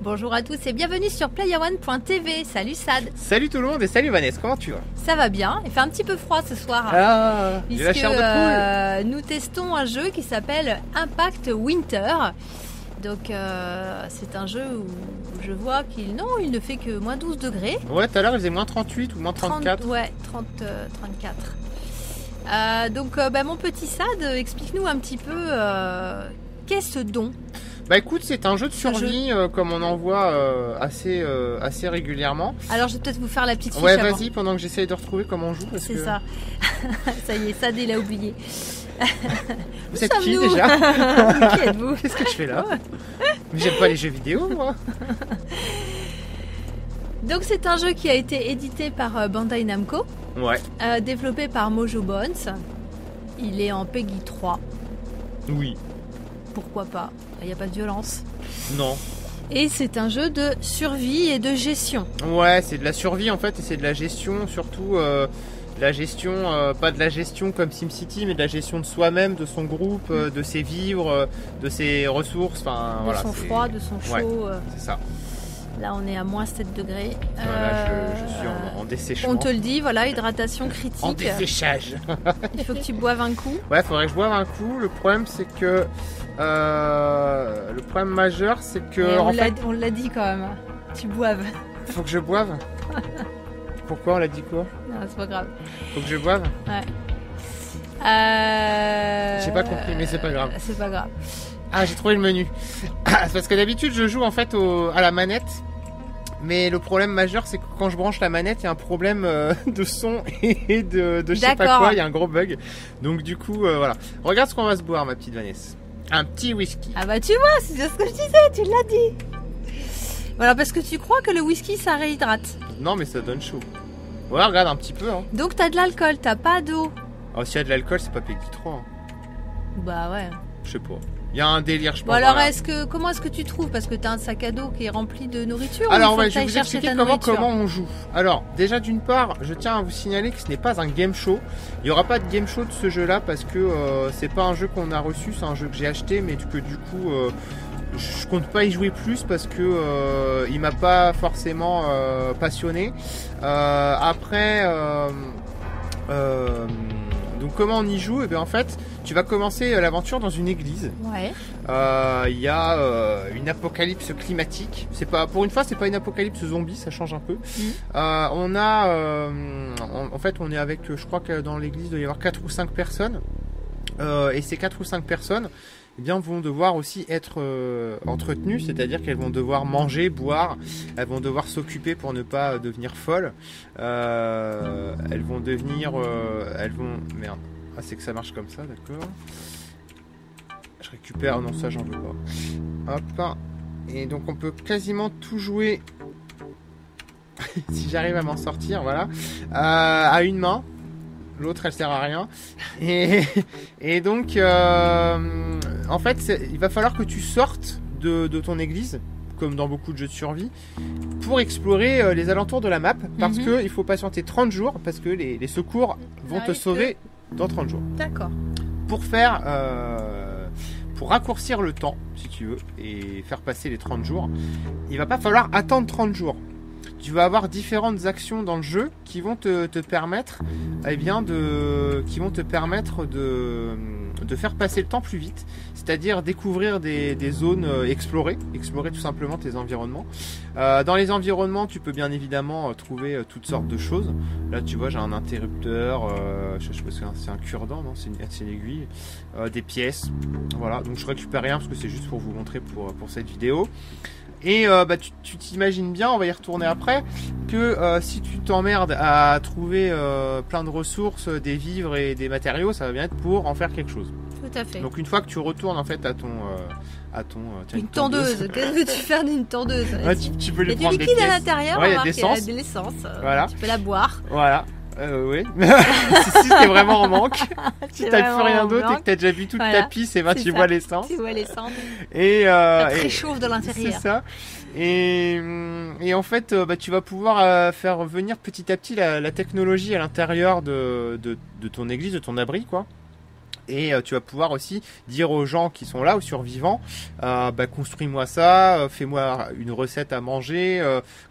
Bonjour à tous et bienvenue sur PlayerOne.tv. Salut Sad. Salut tout le monde et salut Vanessa, comment tu vas? Ça va bien, il fait un petit peu froid ce soir. Ah, puisque la chair de poule. Nous testons un jeu qui s'appelle Impact Winter. Donc c'est un jeu où je vois qu'il ne fait que moins 12 degrés. Ouais, tout à l'heure il faisait moins 38 ou moins 34. 30, ouais, 34. Donc mon petit Sad, explique-nous un petit peu qu'est-ce donc? Bah écoute, c'est un jeu de survie comme on en voit assez régulièrement. Alors je vais peut-être vous faire la petite fiche. Ouais, avant. vas-y, pendant que j'essaye de retrouver comment on joue. C'est ça. Ça y est, Sad il a oublié. Vous êtes qui déjà? Qui êtes-vous? Qu'est-ce que je fais là? Mais j'aime pas les jeux vidéo, moi. Donc c'est un jeu qui a été édité par Bandai Namco. Ouais. Développé par Mojo Bones. Il est en PEGI 3. Oui. Pourquoi pas? Il n'y a pas de violence. Non. Et c'est un jeu de survie et de gestion. Ouais, c'est de la survie en fait et c'est de la gestion surtout. La gestion, pas de la gestion comme SimCity, mais de la gestion de soi-même, de son groupe, de ses vivres, de ses ressources. Enfin, de voilà, son froid, de son chaud. Ouais, c'est ça. Là, on est à moins 7 degrés. Voilà, je suis en desséchement. On te le dit, voilà, hydratation critique. En desséchage. Il faut que tu boives un coup. Ouais, il faudrait que je boive un coup. Le problème, c'est que... le problème majeur, c'est que... On l'a dit quand même. Tu boives. Il faut que je boive. Pourquoi on l'a dit quoi? Non, c'est pas grave. Faut que je boive? Ouais. J'ai pas compris, mais c'est pas grave. C'est pas grave. Ah, j'ai trouvé le menu. Parce que d'habitude, je joue en fait à la manette. Mais le problème majeur, c'est que quand je branche la manette, il y a un problème de son et de je sais pas quoi. Il y a un gros bug. Donc du coup, voilà. Regarde ce qu'on va se boire, ma petite Vanessa. Un petit whisky. Ah bah tu vois, c'est ce que je disais, tu l'as dit. Voilà, parce que tu crois que le whisky, ça réhydrate. Non, mais ça donne chaud. Ouais, regarde un petit peu. Hein. Donc t'as de l'alcool, t'as pas d'eau. Oh, s'il y a de l'alcool, c'est pas PEGI 3. Hein. Bah ouais. Je sais pas. Il y a un délire, je pense. Bon alors, comment est-ce que tu trouves? Parce que t'as un sac à dos qui est rempli de nourriture. Alors, ouais, je vais vous expliquer comment on joue. Alors, déjà d'une part, je tiens à vous signaler que ce n'est pas un game show. Il n'y aura pas de game show de ce jeu-là parce que c'est pas un jeu qu'on a reçu, c'est un jeu que j'ai acheté, mais que du coup, je compte pas y jouer plus parce que il m'a pas forcément passionné. Après. Donc comment on y joue? Et bien en fait, tu vas commencer l'aventure dans une église. Ouais. Il y a une apocalypse climatique. C'est pas, pour une fois, c'est pas une apocalypse zombie, ça change un peu. On a, en fait, on est avec, je crois que dans l'église il doit y avoir 4 ou 5 personnes. Et ces 4 ou 5 personnes, eh bien, vont devoir aussi être entretenues, c'est-à-dire qu'elles vont devoir manger, boire, elles vont devoir s'occuper pour ne pas devenir folles. Elles vont devenir, merde. Ah, c'est que ça marche comme ça, d'accord. Je récupère, non, ça j'en veux pas. Hop. Et donc on peut quasiment tout jouer, si j'arrive à m'en sortir, voilà, à une main. L'autre elle sert à rien et donc en fait il va falloir que tu sortes de ton église comme dans beaucoup de jeux de survie pour explorer les alentours de la map parce que il faut patienter 30 jours parce que les secours vont te sauver dans 30 jours. D'accord. Pour raccourcir le temps si tu veux et faire passer les 30 jours, il va pas falloir attendre 30 jours. Tu vas avoir différentes actions dans le jeu qui vont te permettre, de faire passer le temps plus vite, c'est-à-dire découvrir des zones, explorer tout simplement tes environnements. Dans les environnements, tu peux bien évidemment trouver toutes sortes de choses. Là, tu vois, j'ai un interrupteur, je sais pas si c'est un cure-dent, non, c'est une aiguille, des pièces. Voilà, donc je récupère rien parce que c'est juste pour vous montrer pour cette vidéo. Et tu t'imagines bien, on va y retourner après, que si tu t'emmerdes à trouver plein de ressources, des vivres et des matériaux, ça va bien être pour en faire quelque chose. Tout à fait. Donc une fois que tu retournes en fait à ton une tondeuse. Qu'est-ce que tu fais d'une tondeuse? Ouais, tu peux lui prendre des liquide pièces. à l'intérieur, ouais, il y a de l'essence. Voilà. Tu peux la boire. Voilà. Oui. si t'es vraiment en manque, si t'as plus rien d'autre et que t'as déjà bu toute ta pisse, et ben tu bois l'essence. Tu bois l'essence. Et ça te réchauffe de l'intérieur. C'est ça. Et en fait, tu vas pouvoir faire venir petit à petit la technologie à l'intérieur de ton église, de ton abri, quoi. Et tu vas pouvoir aussi dire aux gens qui sont là, aux survivants, construis-moi ça, fais-moi une recette à manger,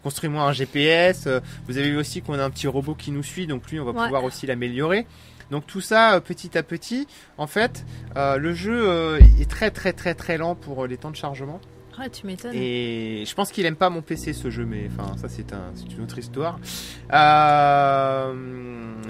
construis-moi un GPS. Vous avez vu aussi qu'on a un petit robot qui nous suit, donc lui on va pouvoir aussi l'améliorer. Donc tout ça, petit à petit, en fait, le jeu est très très très très lent pour les temps de chargement. Ouais, tu m'étonnes. Et je pense qu'il aime pas mon PC ce jeu, mais enfin ça c'est une autre histoire.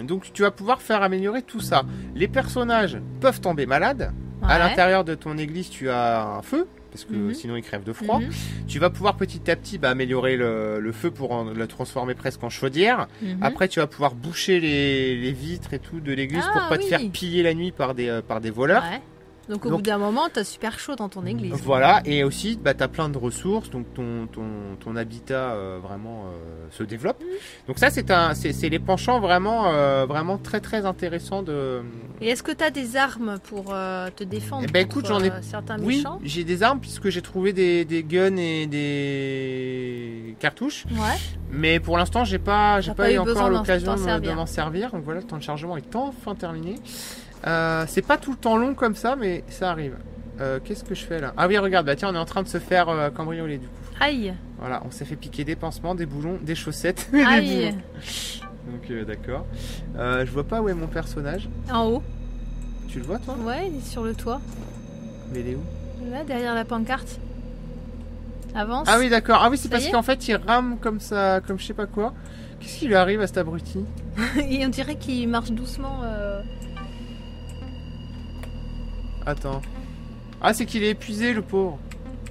Donc tu vas pouvoir faire améliorer tout ça. Les personnages peuvent tomber malades. À l'intérieur de ton église, tu as un feu. Parce que sinon ils crèvent de froid. Tu vas pouvoir petit à petit améliorer le feu pour le transformer presque en chaudière. Après tu vas pouvoir boucher les vitres et tout de l'église pour pas te faire piller la nuit par des voleurs. Ouais. Donc au bout d'un moment, t'as super chaud dans ton église. Voilà, et aussi t'as plein de ressources, donc ton habitat vraiment se développe. Donc ça c'est les penchants vraiment très très intéressants de. Et est-ce que t'as des armes pour te défendre écoute, j'en ai certains méchants? Oui, j'ai des armes puisque j'ai trouvé des guns et des cartouches. Ouais. Mais pour l'instant j'ai pas eu encore l'occasion de m'en servir. Donc voilà, le temps de chargement est enfin terminé. C'est pas tout le temps long comme ça, mais ça arrive. Qu'est-ce que je fais là? Ah oui, regarde, tiens, on est en train de se faire cambrioler du coup. Aïe. Voilà, on s'est fait piquer des pansements, des boulons, des chaussettes. Aïe. Donc d'accord. Je vois pas où est mon personnage. En haut. Tu le vois toi? Ouais, il est sur le toit. Mais il est où? Là, derrière la pancarte. Avance. Ah oui, d'accord. Ah oui, c'est parce qu'en fait, il rame comme ça, comme je sais pas quoi. Qu'est-ce qui lui arrive à cet abruti? Et on dirait qu'il marche doucement. Attends. Ah, c'est qu'il est épuisé, le pauvre.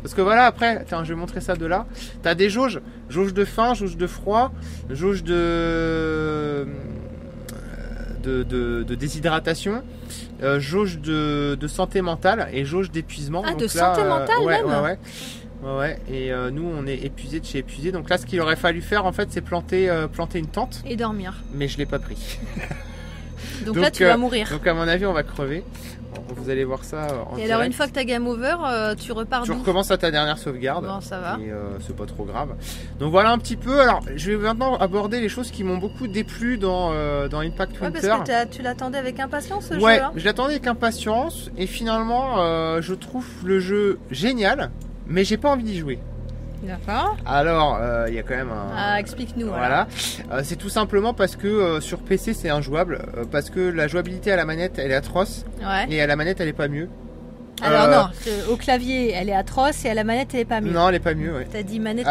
Parce que voilà, après, tiens, je vais montrer ça de là. T'as des jauges. Jauge de faim, jauge de froid, jauge de déshydratation, jauge de santé mentale et jauge d'épuisement. Ah, donc de là, santé mentale même. Ouais. Et nous, on est épuisé de chez épuisé. Donc là, ce qu'il aurait fallu faire, en fait, c'est planter une tente. Et dormir. Mais je l'ai pas pris. Donc là, tu vas mourir. Donc à mon avis, on va crever. Vous allez voir ça en direct. Et alors une fois que t'as game over, tu repars Tu recommences à ta dernière sauvegarde. Bon, ça va. Et c'est pas trop grave. Donc voilà un petit peu. Alors je vais maintenant aborder les choses qui m'ont beaucoup déplu dans Impact Winter. Parce que tu l'attendais avec impatience ce jeu. Ouais, je l'attendais avec impatience. Et finalement, je trouve le jeu génial. Mais j'ai pas envie d'y jouer. D'accord. Alors, il y a quand même un... Ah, explique-nous. Voilà. C'est tout simplement parce que sur PC, c'est injouable. Parce que la jouabilité à la manette, elle est atroce. Ouais. Et à la manette, elle est pas mieux. Alors non, au clavier, elle est atroce et à la manette, elle est pas mieux. Non, elle est pas mieux, ouais. T'as dit manette.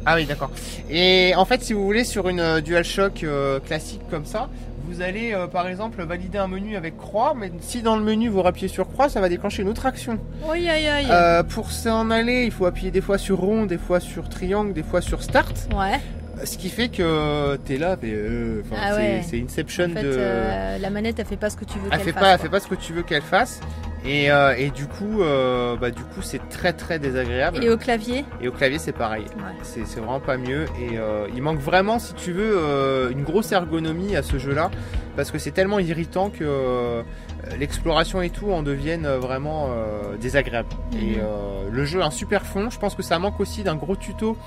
Ah oui, d'accord. Et en fait, si vous voulez, sur une DualShock classique comme ça, vous allez par exemple valider un menu avec croix, mais si dans le menu vous appuyez sur croix, ça va déclencher une autre action. Oui, aïe. Pour s'en aller, il faut appuyer des fois sur rond, des fois sur triangle, des fois sur start. Ouais. Ce qui fait que t'es là, c'est Inception en fait, la manette, elle fait pas ce que tu veux qu'elle fasse. Elle fait pas ce que tu veux qu'elle fasse. Et du coup, c'est très très désagréable. Et au clavier? Et au clavier, c'est pareil. Ouais. C'est vraiment pas mieux. Et il manque vraiment, si tu veux, une grosse ergonomie à ce jeu-là, parce que c'est tellement irritant que l'exploration et tout en deviennent vraiment désagréables. Et le jeu a un super fond. Je pense que ça manque aussi d'un gros tuto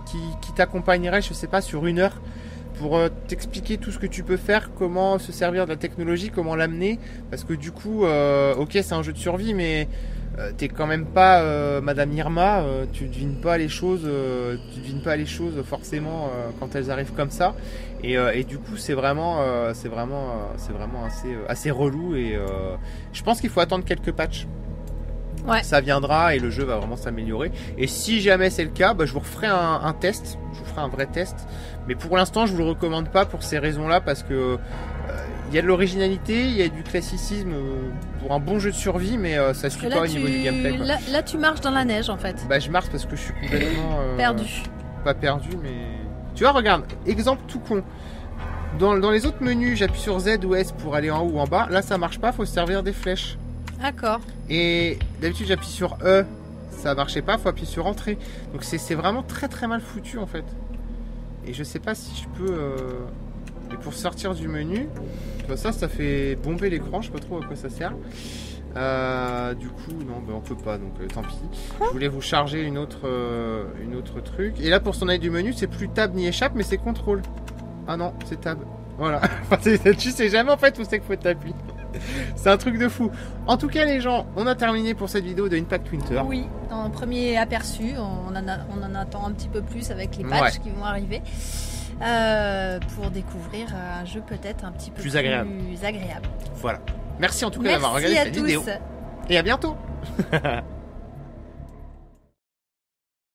qui t'accompagnerait, je sais pas, sur 1 heure. Pour t'expliquer tout ce que tu peux faire, comment se servir de la technologie, comment l'amener, parce que du coup, ok, c'est un jeu de survie, mais t'es quand même pas Madame Irma, tu devines pas les choses, forcément quand elles arrivent comme ça, et du coup, c'est vraiment assez relou, et je pense qu'il faut attendre quelques patchs. Ouais. Ça viendra et le jeu va vraiment s'améliorer. Et si jamais c'est le cas, je vous referai un test. Je vous ferai un vrai test. Mais pour l'instant, je vous le recommande pas pour ces raisons-là, parce que il y a de l'originalité, il y a du classicisme pour un bon jeu de survie, mais ça suit pas au niveau du gameplay. Quoi. Là, tu marches dans la neige en fait. Je marche parce que je suis complètement perdu. Pas perdu, mais tu vois, regarde, exemple tout con. Dans les autres menus, j'appuie sur Z ou S pour aller en haut ou en bas. Là, ça marche pas, faut se servir des flèches. D'accord. Et d'habitude j'appuie sur E, ça marchait pas, faut appuyer sur Entrée. Donc c'est vraiment très très mal foutu en fait. Et je sais pas si je peux... Et pour sortir du menu, ça fait bomber l'écran, je sais pas trop à quoi ça sert. Du coup, non, on peut pas, donc tant pis. Je voulais vous charger une autre truc. Et là pour s'en aller du menu, c'est plus tab ni échappe, mais c'est contrôle. Ah non, c'est tab. Voilà. Tu sais jamais en fait où c'est qu'il faut t'appuyer. C'est un truc de fou. En tout cas, les gens, on a terminé pour cette vidéo de Impact Winter. Oui, dans le premier aperçu, on en attend un petit peu plus avec les patchs qui vont arriver. Pour découvrir un jeu peut-être un petit peu plus agréable. Voilà. Merci en tout cas d'avoir regardé cette vidéo. Et à bientôt.